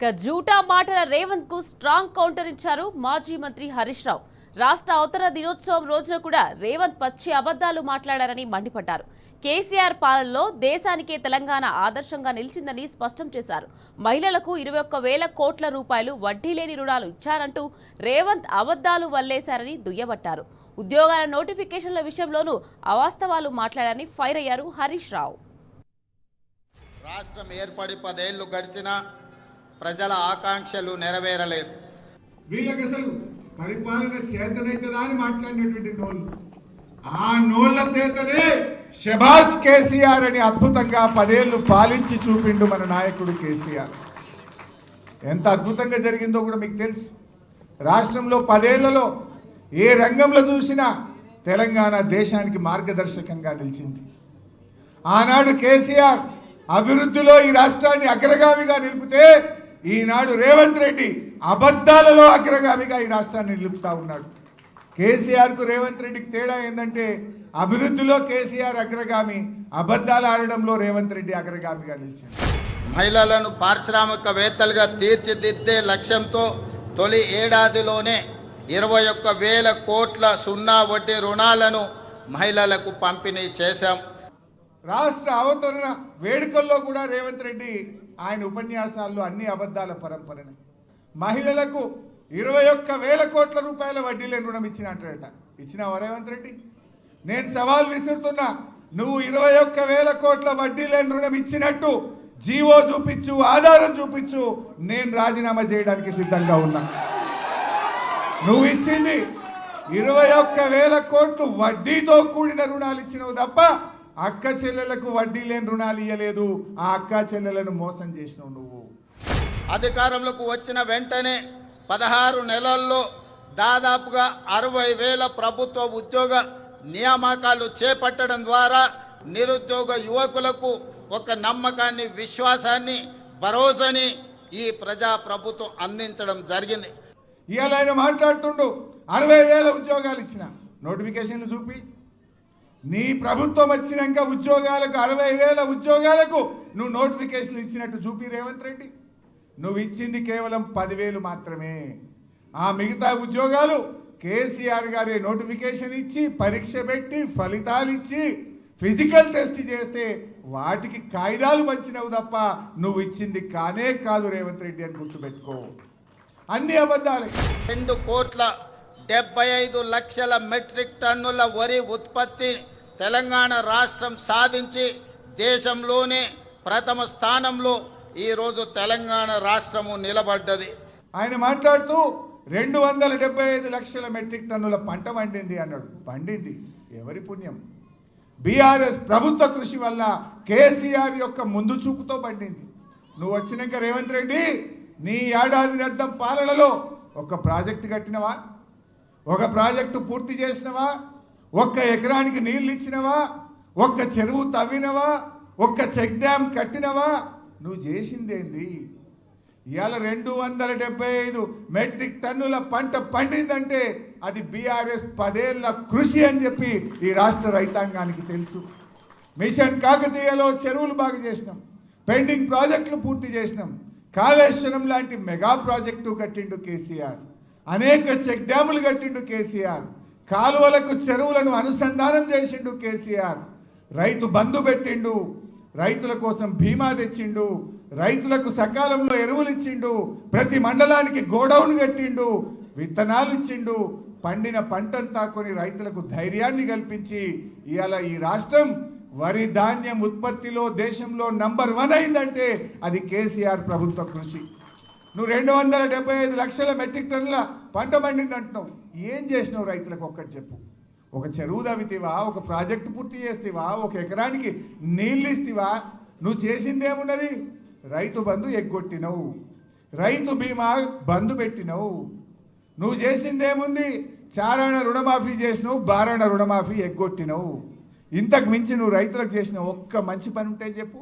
జూటా మాటల రేవంత్ కు strong counter ఇచ్చారు మాజీ మంత్రి హరీష్ రావు. రాష్ట్ర అవతరణ దినోత్సవం రోజున కూడా రేవంత్ పచ్చి అబద్ధాలు మాట్లాడారని మండిపడ్డారు. కేసీఆర్ పాలనలో దేశానికే తెలంగాణ ఆదర్శంగా నిలిచిందని స్పష్టం చేశారు. మహిళలకు 21,000 కోట్ల రూపాయలు వడ్డీ లేని రుణాలు ఇచ్చారంటూ రేవంత్ అబద్ధాలు వల్లేశారని దుయ్యబట్టారు. ఉద్యోగాల నోటిఫికేషన్ల విషయంలోనూ అవాస్తవాలు మాట్లాడారని ఫైర్ అయ్యారు హరీష్ రావు. రాష్ట్రం ఏర్పడి 10 ఏళ్లు గడిచినా ప్రజల ఆకాంక్షలు నెరవేరలేదు. వీళ్ళకి అసలు పరిపాలన చేతనైతుందా అని మాట్లాడినటువంటి నోళ్ళు, ఆ నోళ్ల చేతనే శభాష్ కేసీఆర్ అని అద్భుతంగా 10 ఏళ్లు పాలించి చూపిండు మన నాయకుడు కేసీఆర్. ఎంత అద్భుతంగా జరిగిందో కూడా మీకు తెలుసు. రాష్ట్రంలో 10 ఏళ్లలో ఏ రంగంలో చూసినా తెలంగాణ దేశానికి మార్గదర్శకంగా నిలిచింది. ఆనాడు కేసీఆర్ అభివృద్ధిలో ఈ రాష్ట్రాన్ని అగ్రగామిగా నిలిపితే ఈనాడు రేవంత్ రెడ్డి అబద్ధాలలో అగ్రగామిగా ఈ రాష్ట్రాన్ని నిలుపుతా ఉన్నాడు. కేసీఆర్కు రేవంత్ రెడ్డికి తేడా ఏంటంటే అభివృద్ధిలో కేసీఆర్ అగ్రగామి, అబద్ధాలు ఆడడంలో రేవంత్ రెడ్డి అగ్రగామిగా నిలిచింది. మహిళలను పారిశ్రామికవేత్తలుగా తీర్చిదిద్దే లక్ష్యంతో తొలి ఏడాదిలోనే 21,000 కోట్ల సున్నా వడ్డీ రుణాలను మహిళలకు పంపిణీ చేశాం. రాష్ట్ర అవతరణ వేడుకల్లో కూడా రేవంత్ రెడ్డి ఆయన ఉపన్యాసాల్లో అన్ని అబద్ధాల పరంపరనే. మహిళలకు 21,000 కోట్ల రూపాయల వడ్డీ లేని రుణం ఇచ్చినట్ట. ఇచ్చినావా రేవంత్ రెడ్డి? నేను సవాల్ విసురుతున్నా, నువ్వు 21,000 కోట్ల వడ్డీ లేని రుణం ఇచ్చినట్టు జీవో చూపించు, ఆధారం చూపించు, నేను రాజీనామా చేయడానికి సిద్ధంగా ఉన్నా. నువ్వు ఇచ్చింది 21,000 కోట్లు వడ్డీతో కూడిన రుణాలు ఇచ్చినవు తప్ప అక్క చెల్లెలకు వడ్డీ లేని రుణాలు ఇయ్యలేదు. ఆ అక్క చెల్లెలను మోసం చేసినావు నువ్వు. అధికారంలోకి వచ్చిన వెంటనే 16 నెలల్లో దాదాపుగా 60,000 ప్రభుత్వ ఉద్యోగ నియామకాలు చేపట్టడం ద్వారా నిరుద్యోగ యువకులకు ఒక నమ్మకాన్ని, విశ్వాసాన్ని, భరోసాని ఈ ప్రజా ప్రభుత్వం అందించడం జరిగింది. ఇవాళ ఆయన మాట్లాడుతుండు 60,000 ఉద్యోగాలు ఇచ్చిన నోటిఫికేషన్లు చూపి. నీ ప్రభుత్వం వచ్చినాక ఉద్యోగాలకు 60,000 ఉద్యోగాలకు నువ్వు నోటిఫికేషన్లు ఇచ్చినట్టు చూపి రేవంత్ రెడ్డి. నువ్వు ఇచ్చింది కేవలం 10,000 మాత్రమే. ఆ మిగతా ఉద్యోగాలు కేసీఆర్ గారి నోటిఫికేషన్ ఇచ్చి, పరీక్ష పెట్టి, ఫలితాలు ఇచ్చి, ఫిజికల్ టెస్ట్ చేస్తే వాటికి కాయిదాలు పంచినవు తప్ప నువ్వు ఇచ్చింది కానే కాదు రేవంత్ రెడ్డి అని గుర్తుపెట్టుకో. అన్ని అబద్ధాలే. 2,75,00,000 మెట్రిక్ టన్నుల వరి ఉత్పత్తి తెలంగాణ రాష్ట్రం సాధించి దేశంలోనే ప్రథమ స్థానంలో ఈరోజు తెలంగాణ రాష్ట్రము నిలబడ్డది. ఆయన మాట్లాడుతూ 275 లక్షల మెట్రిక్ టన్నుల పంట పండింది అన్నాడు. పండింది ఎవరి పుణ్యం? బీఆర్ఎస్ ప్రభుత్వ కృషి వల్ల, కేసీఆర్ యొక్క ముందు చూపుతో పండింది. నువ్వు వచ్చినాక రేవంత్ రెడ్డి నీ ఏడాది అర్థం పాలనలో ఒక ప్రాజెక్టు కట్టినవా? ఒక ప్రాజెక్టు పూర్తి చేసినవా? ఒక్క ఎకరానికి నీళ్ళు ఇచ్చినవా? ఒక్క చెరువు తవ్వినవా? ఒక్క చెక్ డ్యామ్ కట్టినవా? నువ్వు చేసిందేంది? ఇవాళ 275 మెట్రిక్ టన్నుల పంట పండిందంటే అది బీఆర్ఎస్ 10 ఏళ్ల కృషి అని చెప్పి ఈ రాష్ట్ర రైతాంగానికి తెలుసు. మిషన్ కాకతీయలో చెరువులు బాగు చేసినాం, పెండింగ్ ప్రాజెక్టులు పూర్తి చేసినాం, కాళేశ్వరం లాంటి మెగా ప్రాజెక్టు కట్టిండు కేసీఆర్, అనేక చెక్ డ్యాములు కట్టిండు కేసీఆర్, కాలువలకు చెరువులను అనుసంధానం చేసిండు కేసీఆర్, రైతు బంధు పెట్టిండు, రైతుల కోసం బీమా తెచ్చిండు, రైతులకు సకాలంలో ఎరువులు ఇచ్చిండు, ప్రతి మండలానికి గోడౌన్ కట్టిండు, విత్తనాలు ఇచ్చిండు, పండిన పంటంతా కొని రైతులకు ధైర్యాన్ని కల్పించి ఇవాళ ఈ రాష్ట్రం వరి ధాన్యం ఉత్పత్తిలో దేశంలో నంబర్ 1 అయిందంటే అది కేసీఆర్ ప్రభుత్వ కృషి. నువ్వు 275 లక్షల మెట్రిక్ టన్నుల పంట పండింది అంటున్నావు. ఏం చేసినావు రైతులకు ఒక్కటి చెప్పు. ఒక చెరువు తవ్వితేవా? ఒక ప్రాజెక్టు పూర్తి చేస్తేవా? ఒక ఎకరానికి నీళ్ళు ఇస్తేవా? నువ్వు చేసిందేమున్నది? రైతు బంధు ఎగ్గొట్టినవు, రైతు బీమా బంధు పెట్టినవు. నువ్వు చేసిందేముంది? చారణ రుణమాఫీ చేసినావు, బారణ రుణమాఫీ ఎగ్గొట్టినవు. ఇంతకు మించి నువ్వు రైతులకు చేసిన ఒక్క మంచి పని ఉంటే చెప్పు.